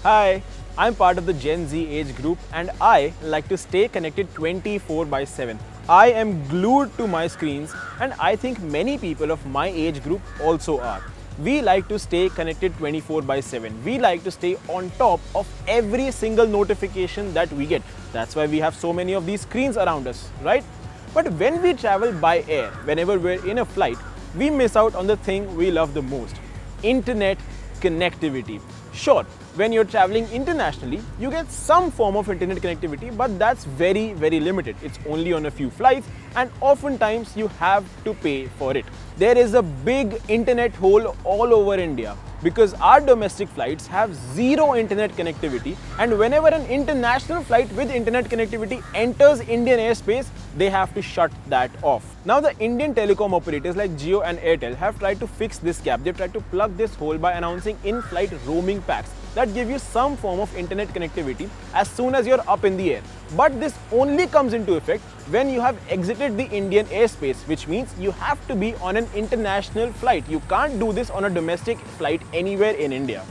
Hi, I'm part of the Gen Z age group and I like to stay connected 24 by 7. I am glued to my screens and I think many people of my age group also are. We like to stay connected 24 by 7. We like to stay on top of every single notification that we get. That's why we have so many of these screens around us, right? But when we travel by air, whenever we're in a flight, we miss out on the thing we love the most: internet connectivity. Sure, when you're traveling internationally, you get some form of internet connectivity, but that's very, very limited. It's only on a few flights, and oftentimes you have to pay for it. There is a big internet hole all over India because our domestic flights have zero internet connectivity, and whenever an international flight with internet connectivity enters Indian airspace, they have to shut that off. Now the Indian telecom operators like Jio and Airtel have tried to fix this gap. They've tried to plug this hole by announcing in-flight roaming packs that give you some form of internet connectivity as soon as you're up in the air. But this only comes into effect when you have exited the Indian airspace, which means you have to be on an international flight. You can't do this on a domestic flight anywhere in India.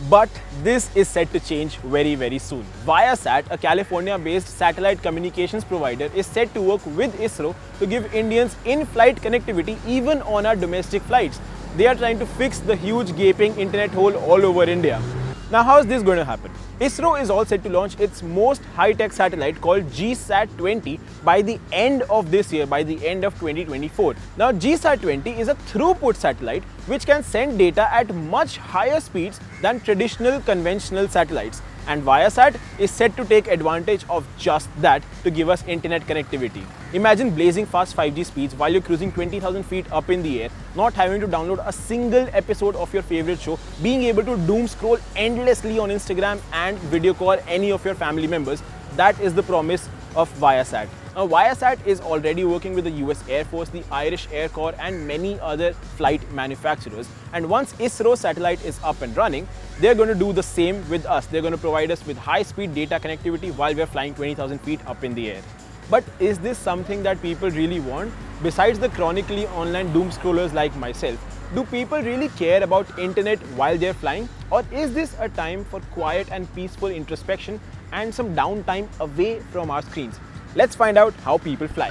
But this is set to change very, very soon. Viasat, a California-based satellite communications provider, is set to work with ISRO to give Indians in-flight connectivity even on our domestic flights. They are trying to fix the huge gaping internet hole all over India. Now, how is this going to happen? ISRO is all set to launch its most high-tech satellite called GSAT-20 by the end of this year, by the end of 2024. Now, GSAT-20 is a throughput satellite which can send data at much higher speeds than traditional conventional satellites. And Viasat is set to take advantage of just that to give us internet connectivity. Imagine blazing fast 5G speeds while you're cruising 20,000 feet up in the air, not having to download a single episode of your favorite show, being able to doom scroll endlessly on Instagram and video call any of your family members. That is the promise of Viasat. Now, Viasat is already working with the US Air Force, the Irish Air Corps and many other flight manufacturers. And once ISRO satellite is up and running, they're going to do the same with us. They're going to provide us with high-speed data connectivity while we're flying 20,000 feet up in the air. But is this something that people really want? Besides the chronically online doom scrollers like myself, do people really care about internet while they're flying? Or is this a time for quiet and peaceful introspection and some downtime away from our screens? Let's find out how people fly.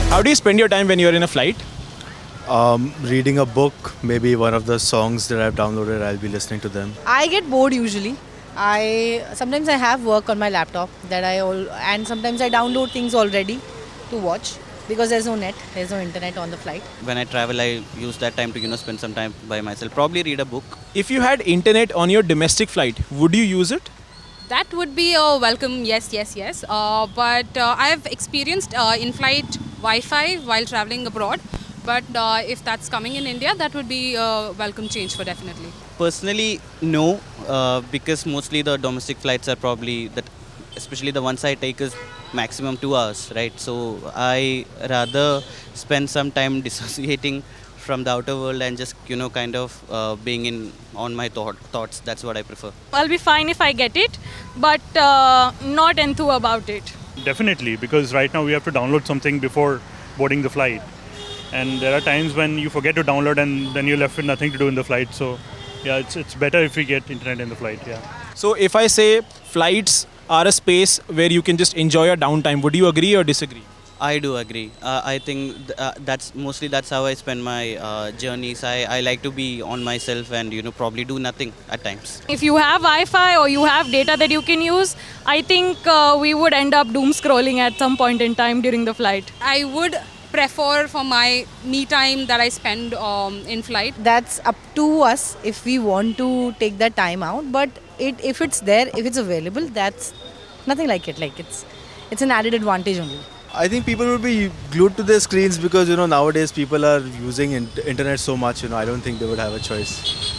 How do you spend your time when you're in a flight? Reading a book, maybe one of the songs that I've downloaded, I'll be listening to them. I get bored usually. Sometimes I have work on my laptop and sometimes I download things already to watch because there's no internet on the flight. When I travel, I use that time to spend some time by myself. Probably read a book. If you had internet on your domestic flight, would you use it? That would be a welcome yes. But I've experienced in-flight Wi-Fi while traveling abroad. But if that's coming in India, that would be a welcome change for definitely. Personally, no, because mostly the domestic flights are probably that, especially the ones I take is maximum 2 hours, right? So I rather spend some time dissociating from the outer world and just kind of being on my thoughts. That's what I prefer. I'll be fine if I get it, but not enthused about it. Definitely, because right now we have to download something before boarding the flight. And there are times when you forget to download and then you're left with nothing to do in the flight. So yeah, it's better if we get internet in the flight, yeah. So if I say flights are a space where you can just enjoy your downtime, would you agree or disagree? I do agree. I think that's how I spend my journeys. I like to be on myself and probably do nothing at times. If you have Wi-Fi or you have data that you can use, I think we would end up doom scrolling at some point in time during the flight. I would prefer for my me time that I spend in flight. That's up to us if we want to take that time out. But if it's there, if it's available, that's nothing like it. Like it's an added advantage only. I think people would be glued to their screens because nowadays people are using internet so much. I don't think they would have a choice.